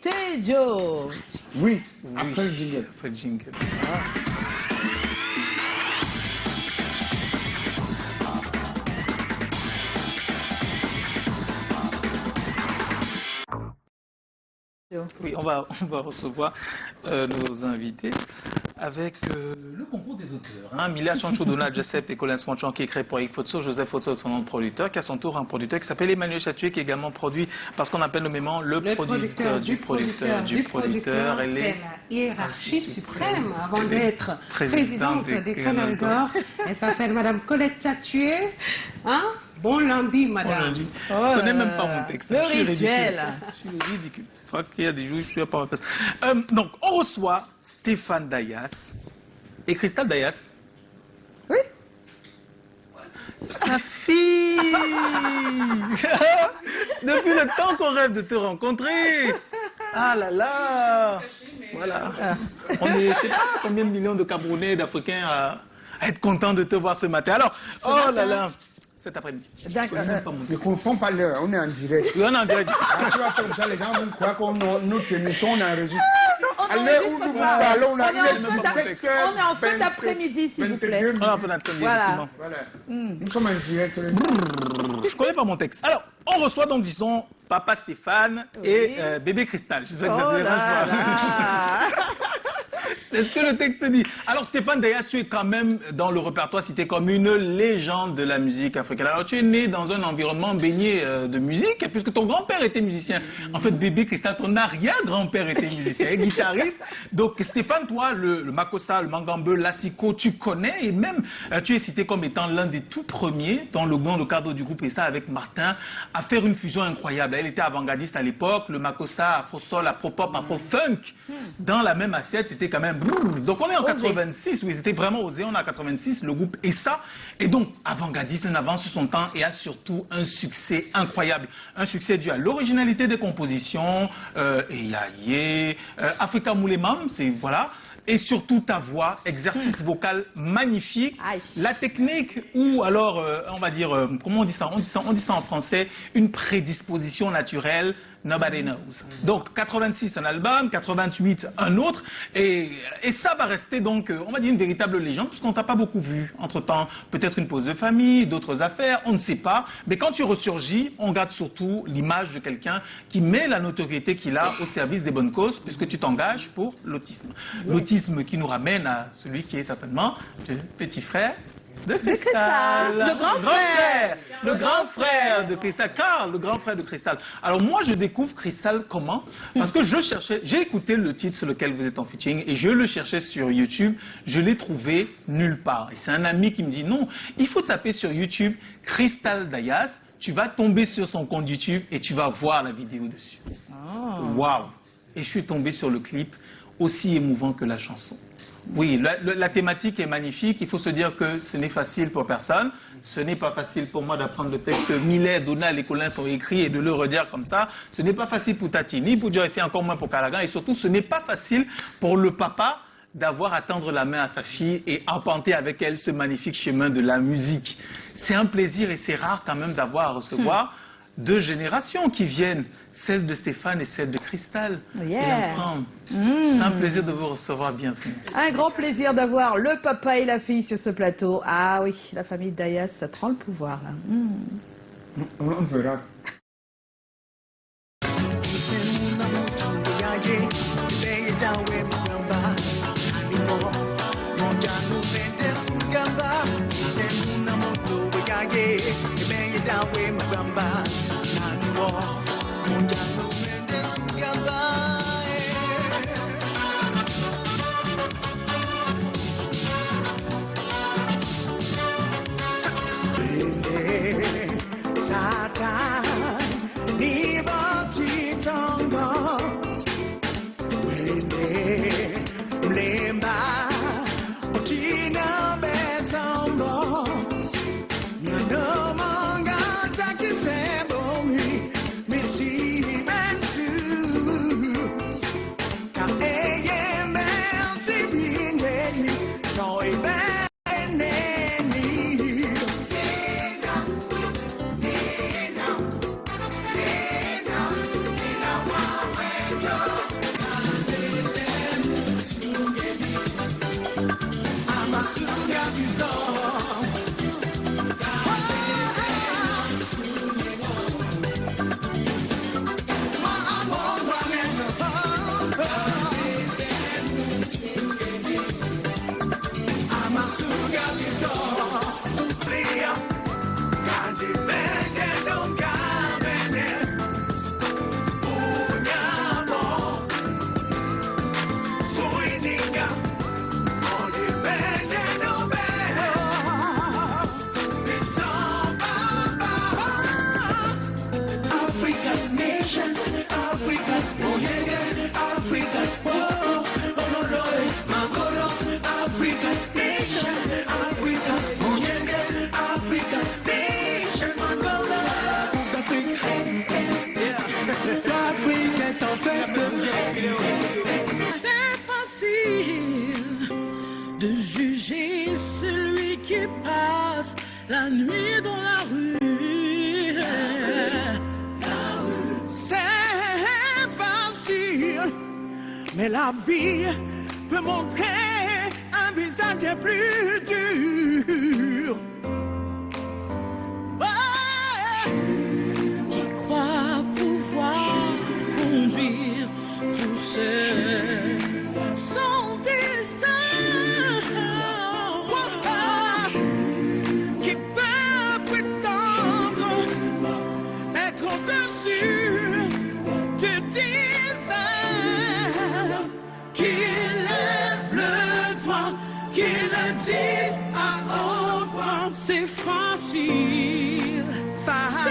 C'est Joe. Oui, Oui, après le jingle. après le jingle. Oui, on va recevoir nos invités avec le concours des auteurs. Hein. Mila Chanchou, Donald Joseph et Colin Sponchon qui est créé pour Eric Fotso, Joseph Fotso, son nom de producteur, qui a son tour un producteur qui s'appelle Emmanuel Chatué, qui est également produit par ce qu'on appelle nommément le producteur du producteur. C'est la hiérarchie suprême avant d'être présidente des Canals d'Or. Elle s'appelle Madame Colette Chatué. Hein? Bon lundi, madame. Je ne connais même pas mon texte. Le Je suis rituel. ridicule. Je suis ridicule. Je crois qu'il y a des jours où je suis pas à ma place. Donc, on reçoit Stéphane Dayas et Christelle Dayas. Oui. Sa fille. Depuis le temps qu'on rêve de te rencontrer. Ah là là. Voilà. On est, je sais pas, combien de millions de Camerounais, d'Africains à être contents de te voir ce matin. Alors, oh là là. Cet après-midi. D'accord. Ne confond pas l'heure, on est en direct. Oui, on est en direct. Ah, tu vois, comme ça, les gens vont croire qu'on notre émission, on enregistre. On À l'heure où nous parlons, on a est en fin d'après-midi, s'il vous plaît. On est en fin d'après-midi, Voilà. effectivement. Voilà. Nous sommes en direct. Je connais pas mon texte. Alors, on reçoit donc, disons, Papa Stéphane et Bébé Cristal. J'espère que ça Oh te dérange là pas. là. C'est ce que le texte dit. Alors, Stéphane Dayas, tu es quand même dans le répertoire cité comme une légende de la musique africaine. Alors, tu es né dans un environnement baigné de musique, puisque ton grand-père était musicien. En fait, Bébé Cristal, ton arrière-grand-père était musicien et guitariste. Donc, Stéphane, toi, le Makossa, le Mangambeu, l'Assiko, tu connais, et même, tu es cité comme étant l'un des tout premiers, dans le cadre du groupe ESA avec Martin, à faire une fusion incroyable. Elle était avant-gardiste à l'époque, le Makossa, Afro-Soul, Afro-Pop, Afro-Funk, dans la même assiette, c'était quand même... Donc on est en 86, oui, c'était vraiment osé, on est en 86, le groupe ESA, et donc avant-gardiste, un avance sur son temps, et a surtout un succès incroyable. Un succès dû à l'originalité des compositions, Eyaye, Africa Moulemam, c'est, voilà, et surtout ta voix, exercice vocal magnifique, Aïe. la technique, ou alors, on va dire, comment on dit ça, on dit ça en français, une prédisposition naturelle. Nobody knows. Donc, 86, un album, 88, un autre. Et ça va rester donc, on va dire, une véritable légende, puisqu'on t'a pas beaucoup vu. Entre-temps, peut-être une pause de famille, d'autres affaires, on ne sait pas. Mais quand tu ressurgis, on garde surtout l'image de quelqu'un qui met la notoriété qu'il a au service des bonnes causes, puisque tu t'engages pour l'autisme. L'autisme qui nous ramène à celui qui est certainement le petit frère de Cristal. Le grand frère. Le grand frère de Cristal. Carl, le grand frère de Cristal. Alors moi, je découvre Cristal comment? Parce que je cherchais, j'ai écouté le titre sur lequel vous êtes en featuring et je le cherchais sur YouTube. Je l'ai trouvé nulle part. Et c'est un ami qui me dit non, il faut taper sur YouTube Cristal Dayas. Tu vas tomber sur son compte YouTube et tu vas voir la vidéo dessus. Waouh! Et je suis tombé sur le clip aussi émouvant que la chanson. Oui, la thématique est magnifique. Il faut se dire que ce n'est facile pour personne. Ce n'est pas facile pour moi d'apprendre le texte que Millet, Donald et Colin sont écrits et de le redire comme ça. Ce n'est pas facile pour Tati, ni pour Joyce, encore moins pour Callaghan. Et surtout, ce n'est pas facile pour le papa d'avoir à tendre la main à sa fille et arpenter avec elle ce magnifique chemin de la musique. C'est un plaisir et c'est rare quand même d'avoir à recevoir deux générations qui viennent, celle de Stéphane et celle de Cristal, Yeah. et ensemble. C'est un plaisir de vous recevoir, bienvenue. Un grand plaisir d'avoir le papa et la fille sur ce plateau. Ah oui, la famille Dayas, ça prend le pouvoir là. On verra. Satan, liberty tongo, wende mlemba, otina besombo, nyano manga takise C'est facile de juger celui qui passe la nuit dans la rue. C'est facile, mais la vie peut montrer un visage plus dur. Qui croit pouvoir conduire tout seul son destin. Qui peut prétendre être au-dessus du divin. Qu'il lève le doigt, qu'il le dise à haute voix. C'est facile. C'est